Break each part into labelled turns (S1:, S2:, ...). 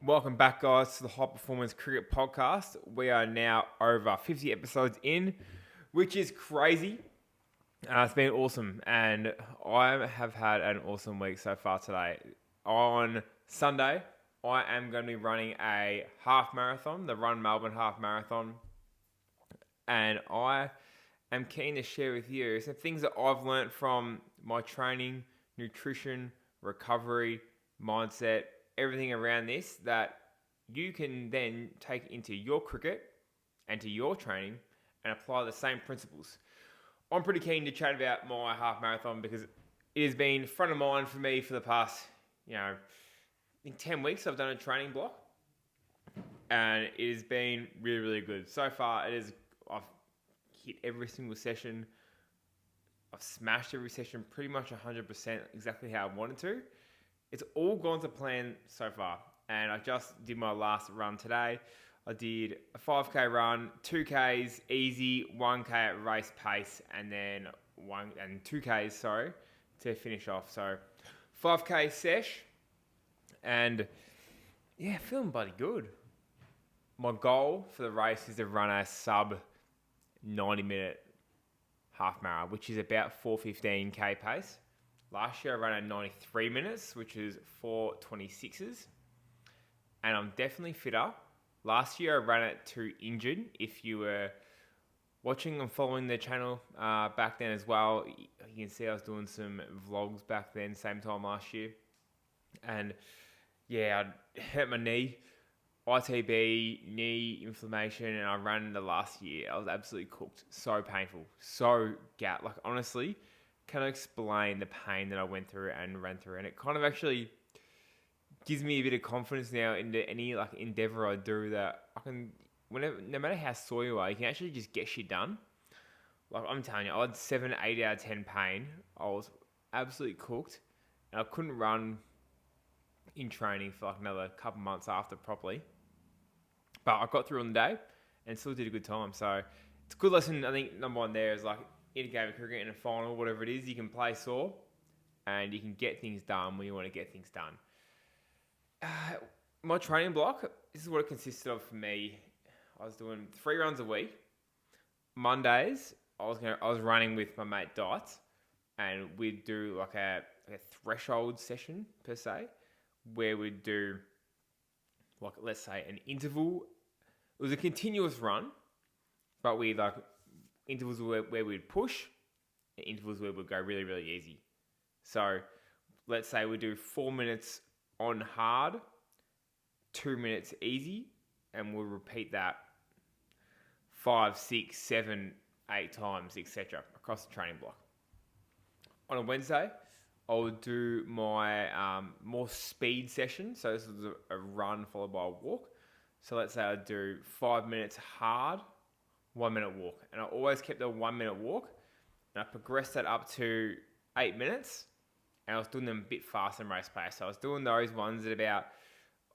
S1: Welcome back, guys, to the High Performance Cricket Podcast. We are now over 50 episodes in, which is crazy. It's been awesome, and I have had an awesome week so far today. On Sunday, I am going to be running a half marathon, the Run Melbourne Half Marathon, and I am keen to share with you some things that I've learnt from my training, nutrition, recovery, mindset, everything around this that you can then take into your cricket and to your training and apply the same principles. I'm pretty keen to chat about my half marathon because it has been front of mind for me for the past, I think 10 weeks I've done a training block and it has been really, really good. So far, I've hit every single session. I've smashed every session pretty much 100% exactly how I wanted to. It's all gone to plan so far. And I just did my last run today. I did a 5K run, 2Ks easy, 1K at race pace, and then 2Ks, to finish off. So 5K sesh, and yeah, feeling bloody good. My goal for the race is to run a sub 90-minute half marathon, which is about 4:15K pace. Last year I ran at 93 minutes, which is 4:26s. And I'm definitely fitter. Last year I ran it too injured. If you were watching and following the channel back then as well, you can see I was doing some vlogs back then, same time last year. And yeah, I hurt my knee, ITB, knee inflammation, and I ran the last year. I was absolutely cooked. So painful. So gut. Like, honestly, can I explain the pain that I went through and ran through? And it kind of actually gives me a bit of confidence now into any endeavor I do that I can, no matter how sore you are, you can actually just get shit done. Like, I'm telling you, I had 7, 8 out of 10 pain. I was absolutely cooked, and I couldn't run in training for another couple months after properly. But I got through on the day and still did a good time. So it's a good lesson. I think number one there is in a game of cricket, in a final, whatever it is, you can play sore and you can get things done when you want to get things done. My training block, this is what it consisted of for me. I was doing 3 runs a week. Mondays, I was running with my mate Dites, and we'd do a threshold session per se, where we'd do let's say an interval. It was a continuous run, but we intervals where we'd push, and intervals where we'd go really, really easy. So let's say we do 4 minutes on hard, 2 minutes easy, and we'll repeat that 5, 6, 7, 8 times, etc. across the training block. On a Wednesday, I would do my more speed session. So this was a run followed by a walk. So let's say I'd do 5 minutes hard, 1 minute walk. And I always kept the 1 minute walk. And I progressed that up to 8 minutes. And I was doing them a bit faster than race pace. So I was doing those ones at about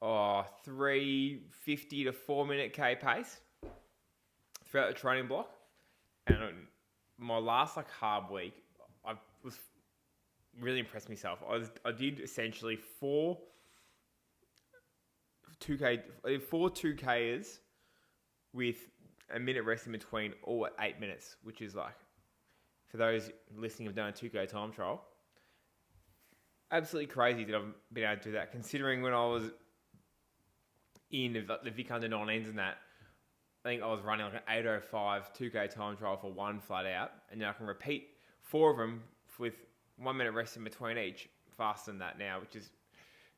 S1: 3:50 to 4 minute K pace throughout the training block. And my last
S2: hard
S1: week, I was really impressed myself. I did essentially 4 2Ks with a minute rest in between, all at 8 minutes, which is for those listening who've done a 2K time trial, absolutely crazy that I've been able to do that, considering when I was in the Vic under 19s and that, I think I was running an 8:05 2K time trial for one flat out, and then I can repeat 4 of them with 1 minute rest in between each faster than that now, which is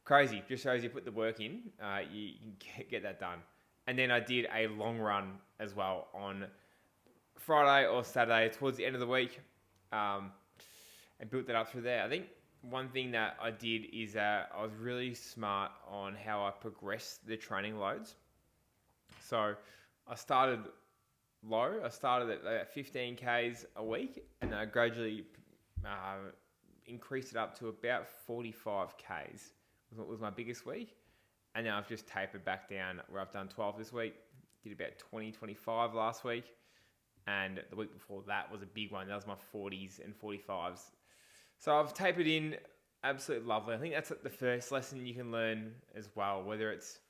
S1: crazy. Just shows you put the work in, you can get that done. And then I did a long run as well on Friday or Saturday towards the end of the week, and built that up through there. I think one thing that I did is that I was really smart on how I progressed the training loads. So I started low. I started at 15Ks a week, and I gradually increased it up to about 45Ks. Was my biggest week. And now I've just tapered back down where I've done 12 this week. Did about 20, 25 last week. And the week before that was a big one. That was my 40s and 45s. So I've tapered in. Absolutely lovely. I think that's the first lesson you can learn as well, whether it's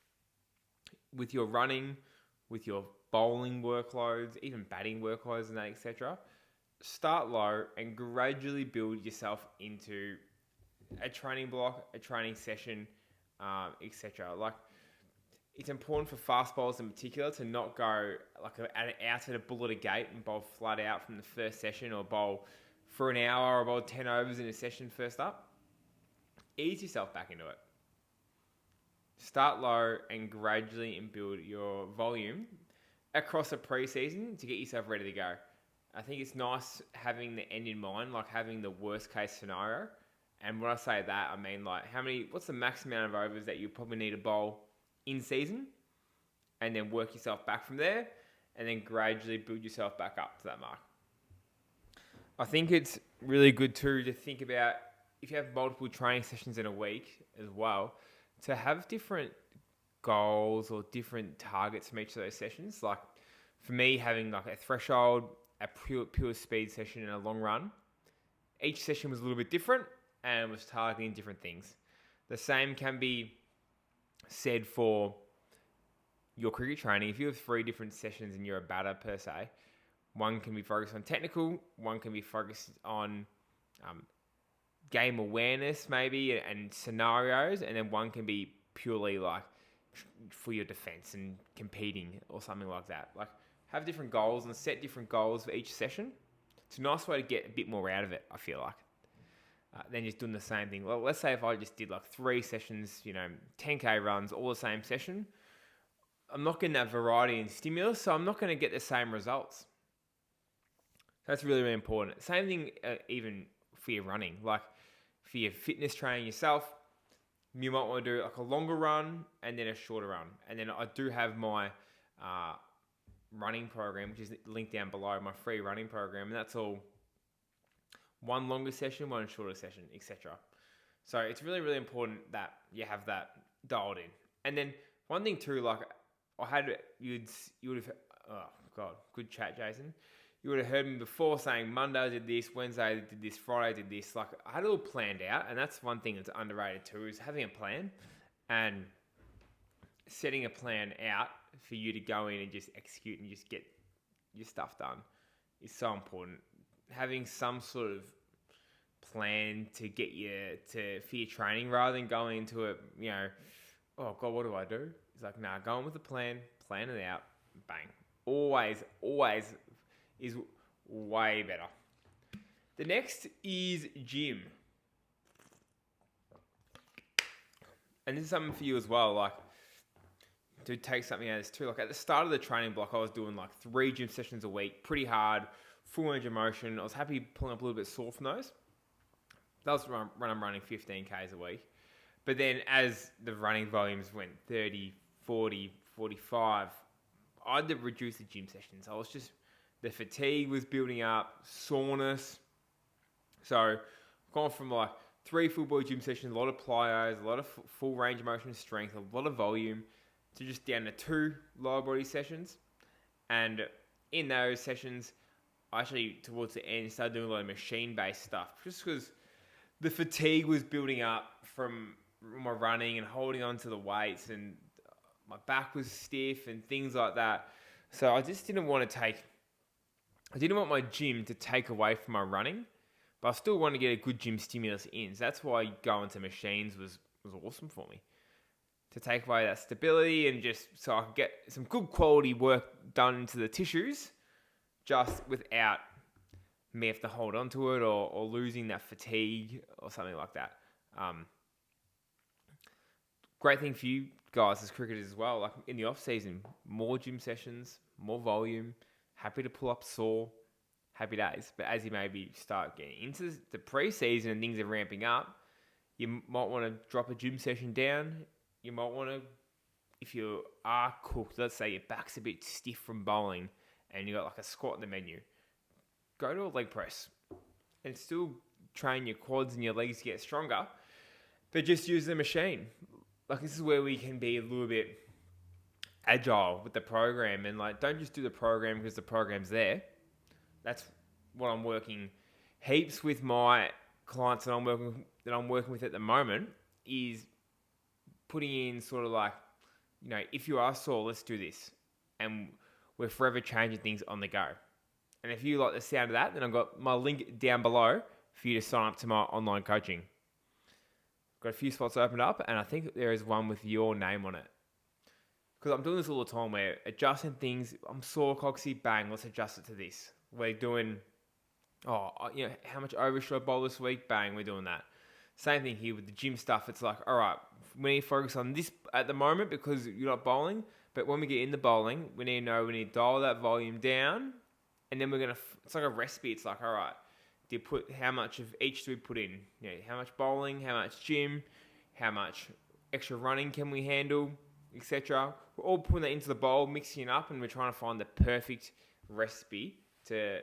S1: with your running, with your bowling workloads, even batting workloads and that, etc. Start low and gradually build yourself into a training block, a training session, etc. Like, it's important for fast bowlers in particular to not go like out at a bull at a gate and bowl flat out from the first session, or bowl for an hour, or bowl 10 overs in a session first up. Ease yourself back into it. Start low and gradually build your volume across a pre-season to get yourself ready to go. I think it's nice having the end in mind, like having the worst case scenario. And when I say that, I mean like what's the max amount of overs that you probably need to bowl in season, and then work yourself back from there, and then gradually build yourself back up to that mark. I think it's really good too to think about, if you have multiple training sessions in a week as well, to have different goals or different targets from each of those sessions. Like for me, having like a threshold, a pure speed session, and a long run, each session was a little bit different and was targeting different things. The same can be said for your cricket training. If you have 3 different sessions and you're a batter per se, one can be focused on technical, one can be focused on game awareness maybe and scenarios, and then one can be purely like for your defense and competing or something like that. Like, have different goals and set different goals for each session. It's a nice way to get a bit more out of it, I feel like, than just doing the same thing. Well, let's say if I just did like 3 sessions, 10K runs, all the same session, I'm not getting that variety and stimulus, so I'm not going to get the same results. That's really, really important. Same thing even for your running. Like for your fitness training yourself, you might want to do like a longer run and then a shorter run. And then I do have my running program, which is linked down below, my free running program, and that's all one longer session, one shorter session, etc. So it's really, really important that you have that dialed in. And then one thing too, like you would have, oh God, good chat, Jason. You would have heard me before saying Monday I did this, Wednesday I did this, Friday I did this. Like, I had it all planned out, and that's one thing that's underrated too, is having a plan and setting a plan out for you to go in and just execute and just get your stuff done is so important. Having some sort of plan to get you for your training, rather than going into it, oh God, what do I do? It's like, nah, go on with the plan it out, bang. Always is way better. The next is gym. And this is something for you as well, like, to take something out of this too. Like at the start of the training block, I was doing like 3 gym sessions a week, pretty hard, full range of motion. I was happy pulling up a little bit sore from those. That was when I'm running 15Ks a week. But then as the running volumes went 30, 40, 45, I had to reduce the gym sessions. The fatigue was building up, soreness. So gone from like 3 full body gym sessions, a lot of plyos, a lot of full range of motion strength, a lot of volume, to just down to 2 lower body sessions. And in those sessions, I actually, towards the end, started doing a lot of machine-based stuff, just because the fatigue was building up from my running and holding on to the weights, and my back was stiff and things like that. So I just didn't want my gym to take away from my running, but I still want to get a good gym stimulus in. So that's why going to machines was awesome for me, to take away that stability and just so I could get some good quality work done into the tissues, just without me have to hold on to it or losing that fatigue or something like that. Great thing for you guys as cricketers as well, like in the off season, more gym sessions, more volume, happy to pull up sore, happy days. But as you maybe start getting into the pre-season and things are ramping up, you might want to drop a gym session down. You might want to, if you are cooked, let's say your back's a bit stiff from bowling and you got like a squat in the menu, go to a leg press and still train your quads and your legs to get stronger, but just use the machine. Like, this is where we can be a little bit agile with the program, and like, don't just do the program because the program's there. That's what I'm working heaps with my clients that I'm working with at the moment, is putting in sort of like if you are sore, let's do this. And we're forever changing things on the go. And if you like the sound of that, then I've got my link down below for you to sign up to my online coaching. Got a few spots opened up, and I think there is one with your name on it. Because I'm doing this all the time where adjusting things, I'm sore, coxy, bang, let's adjust it to this. We're doing, how much over should I bowl this week? Bang, we're doing that. Same thing here with the gym stuff. It's like, all right, we need to focus on this at the moment because you're not bowling. But when we get in the bowling, we need to dial that volume down. And then it's like a recipe. It's like, all right, how much of each do we put in? How much bowling, how much gym, how much extra running can we handle, etc. We're all putting that into the bowl, mixing it up, and we're trying to find the perfect recipe to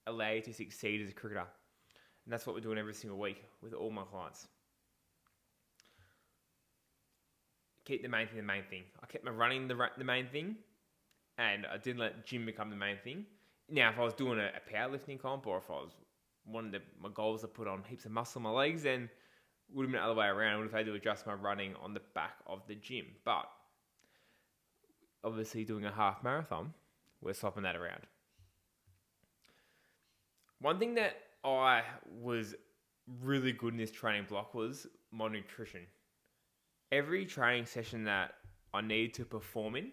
S1: allow you to succeed as a cricketer. And that's what we're doing every single week with all my clients. Keep the main thing the main thing. I kept my running the main thing, and I didn't let gym become the main thing. Now, if I was doing a powerlifting comp, or if I was my goals to put on heaps of muscle on my legs, then it would have been the other way around. I would have had to adjust my running on the back of the gym. But obviously doing a half marathon, we're swapping that around. One thing that I was really good in this training block was my nutrition. Every training session that I needed to perform in,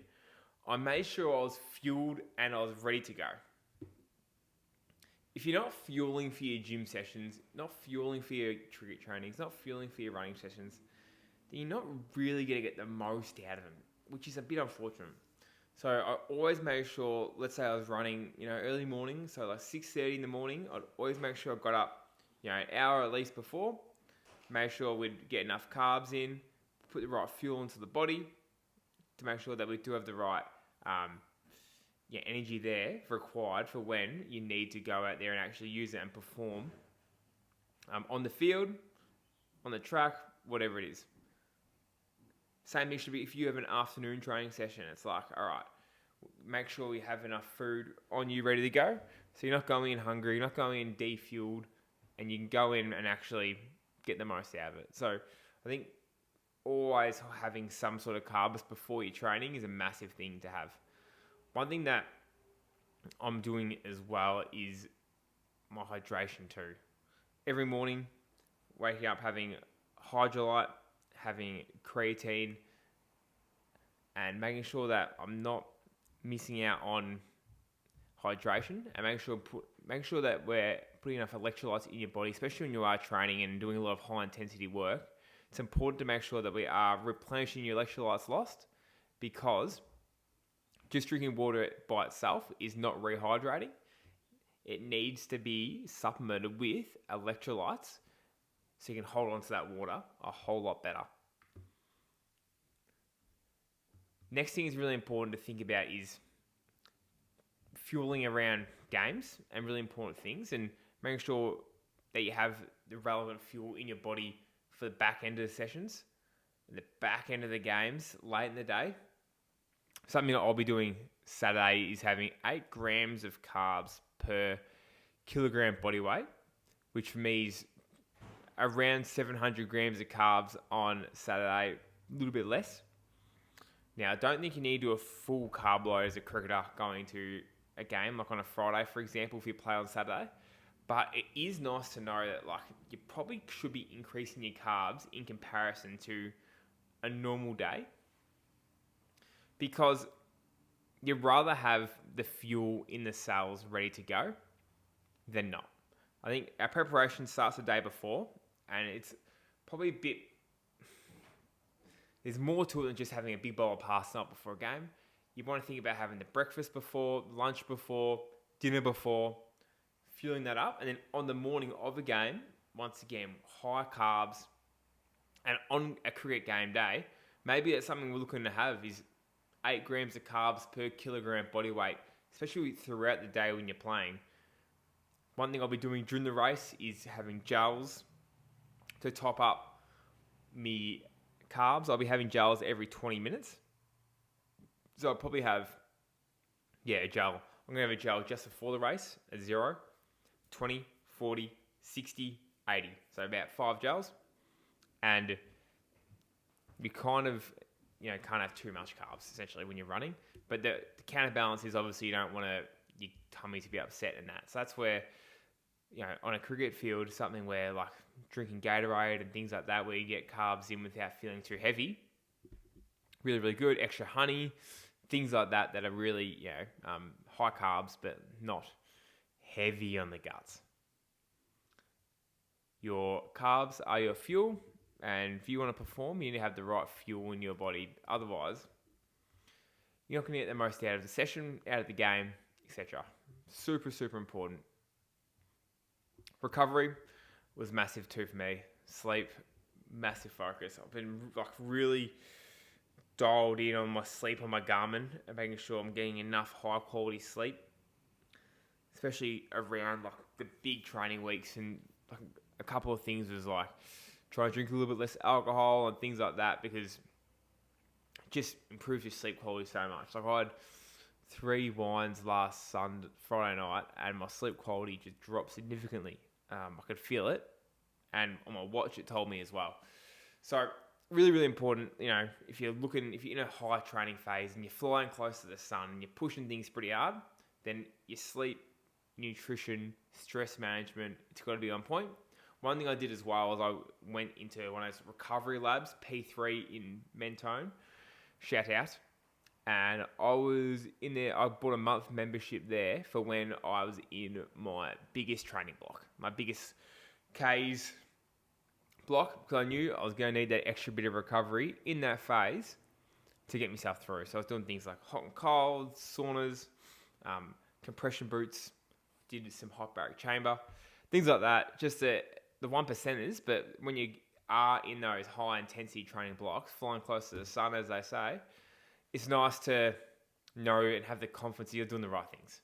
S1: I made sure I was fueled and I was ready to go. If you're not fueling for your gym sessions, not fueling for your cricket trainings, not fueling for your running sessions, then you're not really going to get the most out of them, which is a bit unfortunate. So I always made sure, let's say I was running, early morning, so like 6:30 in the morning, I'd always make sure I got up, an hour at least before, make sure we'd get enough carbs in, put the right fuel into the body to make sure that we do have the right energy there required for when you need to go out there and actually use it and perform on the field, on the track, whatever it is. Same thing should be if you have an afternoon training session. It's like, all right, make sure we have enough food on you ready to go. So you're not going in hungry, you're not going in defueled, and you can go in and actually get the most out of it. So I think always having some sort of carbs before your training is a massive thing to have. One thing that I'm doing as well is my hydration too. Every morning, waking up having Hydralyte, having creatine, and making sure that I'm not missing out on hydration, and make sure that we're putting enough electrolytes in your body, especially when you are training and doing a lot of high intensity work. It's important to make sure that we are replenishing your electrolytes lost, because just drinking water by itself is not rehydrating. It needs to be supplemented with electrolytes so you can hold on to that water a whole lot better. Next thing is really important to think about is fueling around games and really important things, and making sure that you have the relevant fuel in your body for the back end of the sessions, the back end of the games, late in the day. Something that I'll be doing Saturday is having 8 grams of carbs per kilogram body weight, which for me is around 700 grams of carbs on Saturday, a little bit less. Now, I don't think you need to do a full carb load as a cricketer going to a game, like on a Friday, for example, if you play on Saturday. But it is nice to know that you probably should be increasing your carbs in comparison to a normal day, because you'd rather have the fuel in the cells ready to go than not. I think our preparation starts the day before, and it's probably there's more to it than just having a big bowl of pasta night before a game. You want to think about having the breakfast before, lunch before, dinner before, fueling that up, and then on the morning of a game, once again, high carbs, and on a cricket game day, maybe that's something we're looking to have is 8 grams of carbs per kilogram body weight, especially throughout the day when you're playing. One thing I'll be doing during the race is having gels to top up me carbs. I'll be having gels every 20 minutes. So I'll probably have, a gel. I'm going to have a gel just before the race at 0, 20, 40, 60, 80. So about 5 gels. And we kind of can't have too much carbs essentially when you're running. But the counterbalance is obviously you don't want your tummy to be upset in that. So that's where, on a cricket field, something where like drinking Gatorade and things like that, where you get carbs in without feeling too heavy, really, really good. Extra honey, things like that are really, high carbs, but not heavy on the guts. Your carbs are your fuel, and if you want to perform, you need to have the right fuel in your body. Otherwise, you're not going to get the most out of the session, out of the game, etc. Super, super important. Recovery was massive too for me. Sleep, massive focus. I've been like really dialed in on my sleep on my Garmin and making sure I'm getting enough high quality sleep, especially around like the big training weeks. And like a couple of things was like try to drink a little bit less alcohol and things like that, because it just improves your sleep quality so much. Like I had 3 wines last Friday night, and my sleep quality just dropped significantly. I could feel it, and on my watch it told me as well. So really, really important. If you're in a high training phase and you're flying close to the sun and you're pushing things pretty hard, then your sleep, nutrition, stress management, it's got to be on point. One thing I did as well is I went into one of those recovery labs, P3 in Mentone, shout out. And I was in there, I bought a month membership there for when I was in my biggest training block, my biggest Ks block, because I knew I was going to need that extra bit of recovery in that phase to get myself through. So I was doing things like hot and cold, saunas, compression boots, did some hot baric chamber, things like that, just the 1%ers. But when you are in those high intensity training blocks, flying close to the sun, as they say, it's nice to know and have the confidence that you're doing the right things.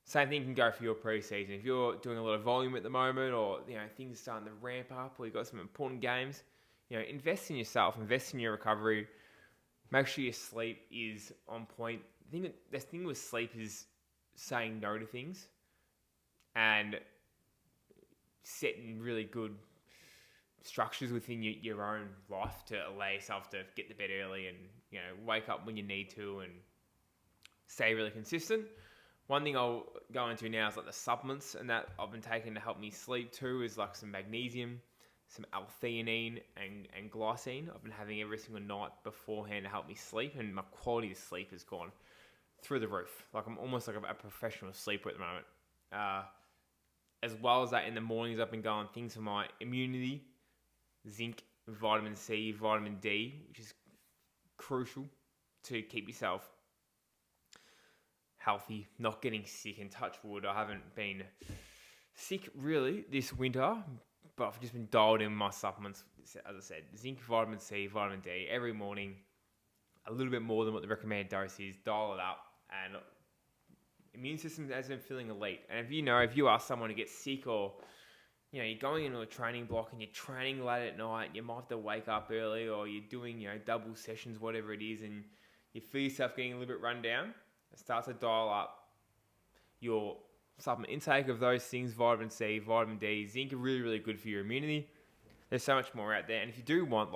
S1: Same thing can go for your pre-season. If you're doing a lot of volume at the moment, or things are starting to ramp up, or you've got some important games, invest in yourself, invest in your recovery. Make sure your sleep is on point. The thing with sleep is saying no to things and setting really good structures within your own life to allow yourself to get to bed early and wake up when you need to and stay really consistent. One thing I'll go into now is like the supplements, and that I've been taking to help me sleep too is like some magnesium, some L-theanine and glycine. I've been having every single night beforehand to help me sleep, and my quality of sleep has gone through the roof. Like I'm almost like a professional sleeper at the moment. As well as that, in the mornings I've been going things for my immunity, zinc, vitamin C, vitamin D, which is crucial to keep yourself healthy, not getting sick. And touch wood, I haven't been sick really this winter, but I've just been dialed in my supplements. As I said, zinc, vitamin C, vitamin D every morning, a little bit more than what the recommended dose is. Dial it up, and immune system has been feeling elite. And if you are someone who gets sick, or you're going into a training block and you're training late at night, you might have to wake up early, or you're doing double sessions, whatever it is, and you feel yourself getting a little bit run down, start to dial up your supplement intake of those things. Vitamin C, vitamin D, zinc are really, really good for your immunity. There's so much more out there. And if you do want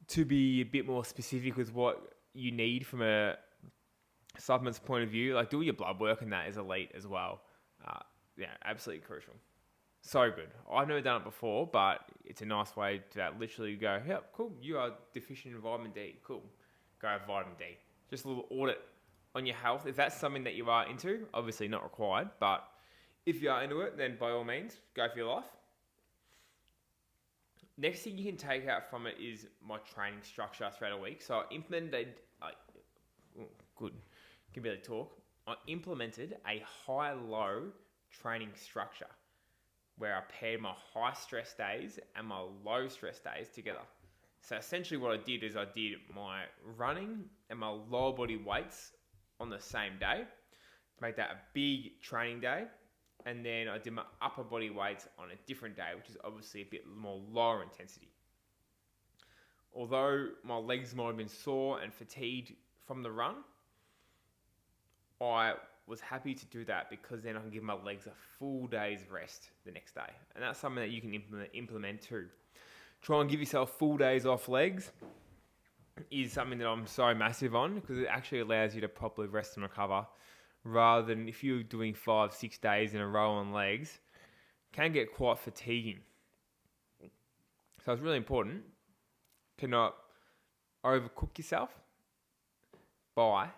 S1: to be a bit more specific with what you need from a supplements point of view, do your blood work, and that is elite as well. Absolutely crucial. So good. I've never done it before, but it's a nice way to literally go, yep, cool, you are deficient in vitamin D. Cool. Go have vitamin D. Just a little audit on your health. If that's something that you are into, obviously not required, but if you are into it, then by all means, go for your life. Next thing you can take out from it is my training structure throughout a week. So I implemented, good, can barely talk. I implemented a high-low training structure where I paired my high stress days and my low stress days together. So essentially what I did is I did my running and my lower body weights on the same day to make that a big training day. And then I did my upper body weights on a different day, which is obviously a bit more lower intensity. Although my legs might have been sore and fatigued from the run, I was happy to do that because then I can give my legs a full day's rest the next day. And that's something that you can implement too. Try and give yourself full days off legs. is something that I'm so massive on because it actually allows you to properly rest and recover rather than if you're doing 5-6 days in a row on legs, can get quite fatiguing. So it's really important to not overcook yourself by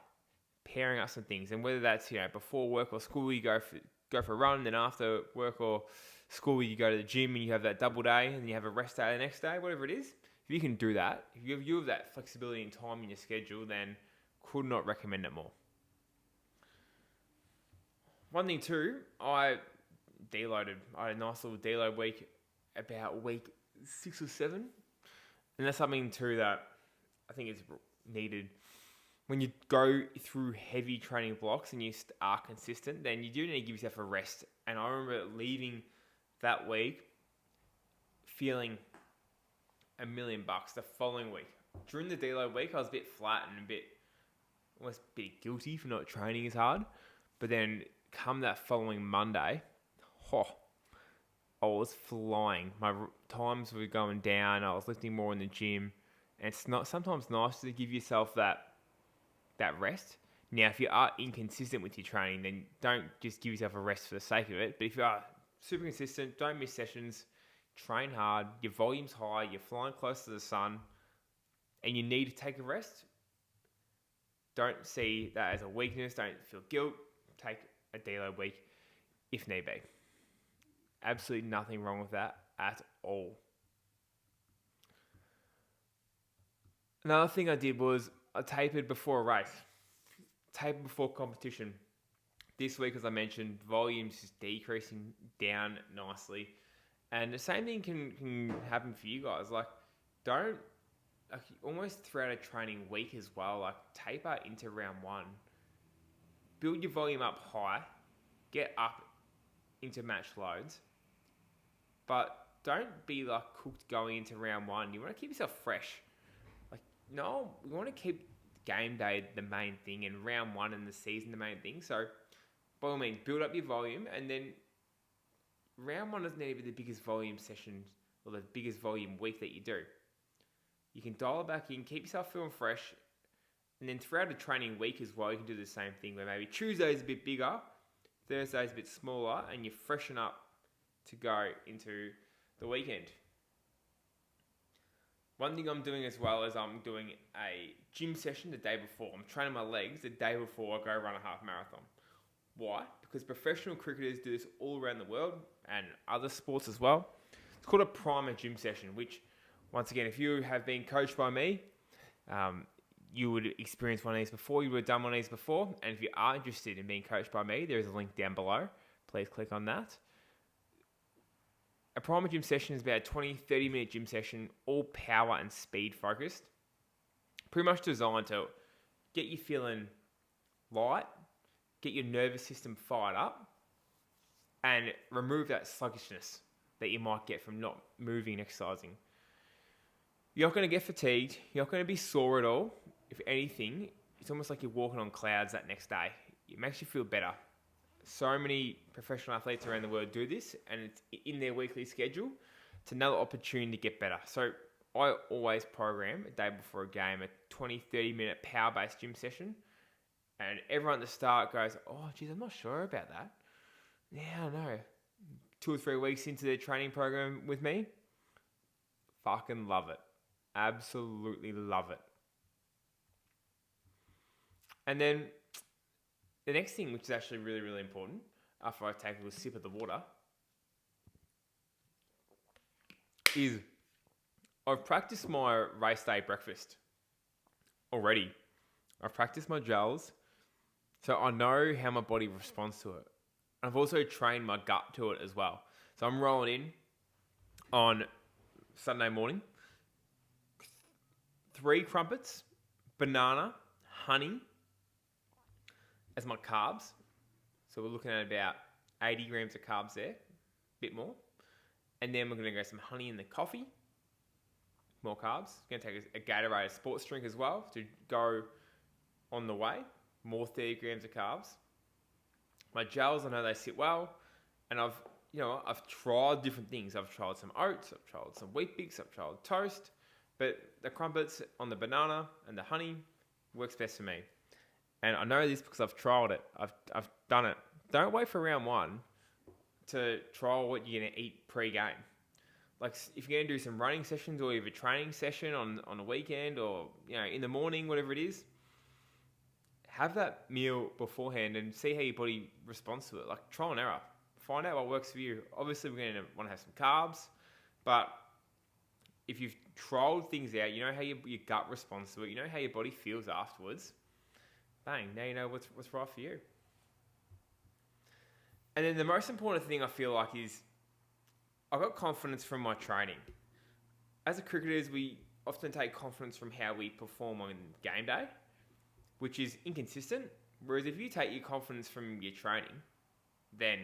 S1: pairing up some things. And whether that's, before work or school, you go for a run, then after work or school, you go to the gym and you have that double day and you have a rest day the next day, whatever it is. If you can do that, if you have that flexibility and time in your schedule, then could not recommend it more. One thing too, I deloaded. I had a nice little deload week about week 6 or 7. And that's something too that I think is needed. When you go through heavy training blocks and you are consistent, then you do need to give yourself a rest. And I remember leaving that week feeling $1 million the following week. During the deload week, I was a bit flat and almost a bit guilty for not training as hard. But then come that following Monday, I was flying. My times were going down. I was lifting more in the gym. And it's not sometimes nice to give yourself that rest. Now, if you are inconsistent with your training, then don't just give yourself a rest for the sake of it. But if you are super consistent, don't miss sessions, train hard, your volume's high, you're flying close to the sun, and you need to take a rest, don't see that as a weakness. Don't feel guilt. Take a deload week if need be. Absolutely nothing wrong with that at all. Another thing I did was I tapered before a race. Tapered before competition. This week, as I mentioned, volume's just decreasing down nicely. And the same thing can happen for you guys. Don't, almost throughout a training week as well, taper into round 1. Build your volume up high. Get up into match loads. But don't be cooked going into round 1. You want to keep yourself fresh. No, we want to keep game day the main thing and round 1 in the season the main thing. So, by all means, build up your volume, and then round 1 doesn't need to be the biggest volume session or the biggest volume week that you do. You can dial it back in, keep yourself feeling fresh, and then throughout a training week as well, you can do the same thing where maybe Tuesday's a bit bigger, Thursday's a bit smaller, and you freshen up to go into the weekend. One thing I'm doing as well is I'm doing a gym session the day before. I'm training my legs the day before I go run a half marathon. Why? Because professional cricketers do this all around the world and other sports as well. It's called a primer gym session, which, once again, if you have been coached by me, you would experience one of these before. You would have done one of these before. And if you are interested in being coached by me, there is a link down below. Please click on that. A primer gym session is about a 20-30 minute gym session, all power and speed focused. Pretty much designed to get you feeling light, get your nervous system fired up, and remove that sluggishness that you might get from not moving and exercising. You're not going to get fatigued. You're not going to be sore at all. If anything, it's almost like you're walking on clouds that next day. It makes you feel better. So many professional athletes around the world do this, and it's in their weekly schedule. It's another opportunity to get better. So I always program a day before a game, a 20-30 minute power-based gym session. And everyone at the start goes, oh, geez, I'm not sure about that. Yeah, I know. 2 or 3 weeks into their training program with me, fucking love it. Absolutely love it. And then the next thing, which is actually really, really important, after I take a little sip of the water, is I've practiced my race day breakfast already. I've practiced my gels, so I know how my body responds to it. I've also trained my gut to it as well. So I'm rolling in on Sunday morning, 3 crumpets, banana, honey as my carbs. So we're looking at about 80 grams of carbs there, a bit more. And then we're going to go some honey in the coffee, more carbs. Going to take a Gatorade, a sports drink as well to go on the way, more 30 grams of carbs. My gels, I know they sit well, and I've tried different things. I've tried some oats, I've tried some Weet Bix, I've tried toast, But the crumpets on the banana and the honey works best for me. And I know this because I've trialed it. I've done it. Don't wait for round one to trial what you're going to eat pre-game. Like if you're going to do some running sessions or you have a training session on a weekend or in the morning, whatever it is, have that meal beforehand and see how your body responds to it. Like trial and error. Find out what works for you. Obviously, we're going to want to have some carbs, but if you've trialed things out, you know how your gut responds to it, you know how your body feels afterwards, bang, now you know what's right for you. And then the most important thing I feel like is I got confidence from my training. As a cricketers, we often take confidence from how we perform on game day, which is inconsistent. Whereas if you take your confidence from your training, then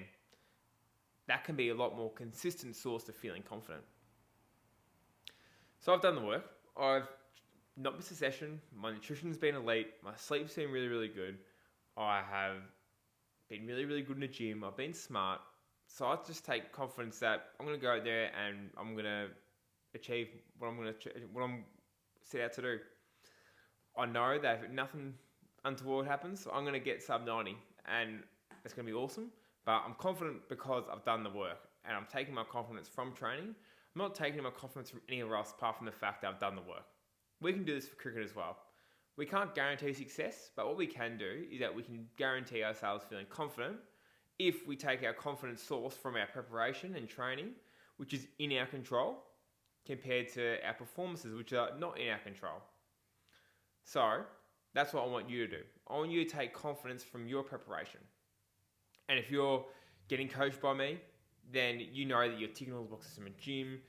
S1: that can be a lot more consistent source of feeling confident. So I've done the work. I've not missed a session. My nutrition's been elite. My sleep's been really, really good. I have been really, really good in the gym. I've been smart. So I just take confidence that I'm going to go out there and I'm going to achieve what I'm set out to do. I know that if nothing untoward happens, I'm going to get sub 90 and it's going to be awesome. But I'm confident because I've done the work and I'm taking my confidence from training. I'm not taking my confidence from anywhere else apart from the fact that I've done the work. We can do this for cricket as well. We can't guarantee success, but what we can do is that we can guarantee ourselves feeling confident if we take our confidence source from our preparation and training, which is in our control, compared to our performances, which are not in our control. So that's what I want you to do. I want you to take confidence from your preparation. And if you're getting coached by me, then you know that you're ticking all the boxes from a gym,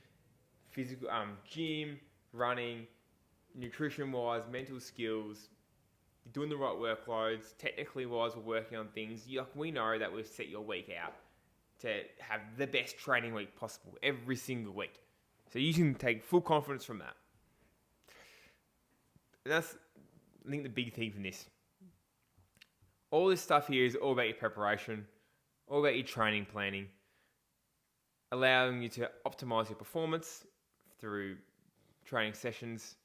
S1: physical, gym, running, nutrition-wise, mental skills, you're doing the right workloads, technically wise, we're working on things. We know that we've set your week out to have the best training week possible every single week. So you can take full confidence from that. And that's, I think, the big thing from this. All this stuff here is all about your preparation, all about your training planning, allowing you to optimize your performance through training sessions,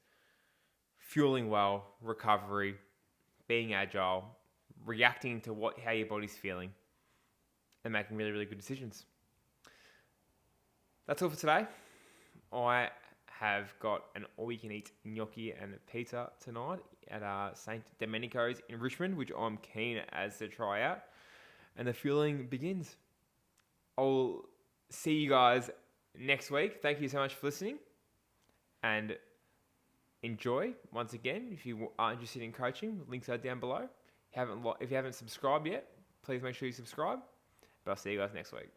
S1: fueling well, recovery, being agile, reacting to how your body's feeling, and making really, really good decisions. That's all for today. I have got an all-you-can-eat gnocchi and pizza tonight at St. Domenico's in Richmond, which I'm keen as to try out. And the fueling begins. I'll see you guys next week. Thank you so much for listening. And enjoy, once again, if you are interested in coaching, links are down below. If you haven't subscribed yet, please make sure you subscribe. But I'll see you guys next week.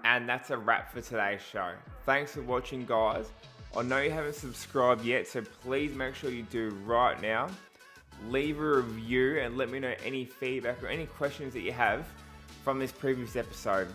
S1: And that's a wrap for today's show. Thanks for watching, guys. I know you haven't subscribed yet, so please make sure you do right now. Leave a review and let me know any feedback or any questions that you have from this previous episode.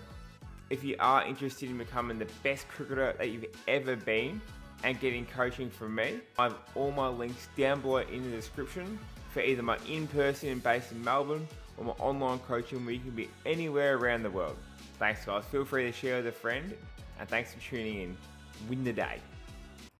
S1: If you are interested in becoming the best cricketer that you've ever been and getting coaching from me, I have all my links down below in the description for either my in-person and based in Melbourne or my online coaching where you can be anywhere around the world. Thanks, guys. Feel free to share with a friend, and thanks for tuning in. Win the day.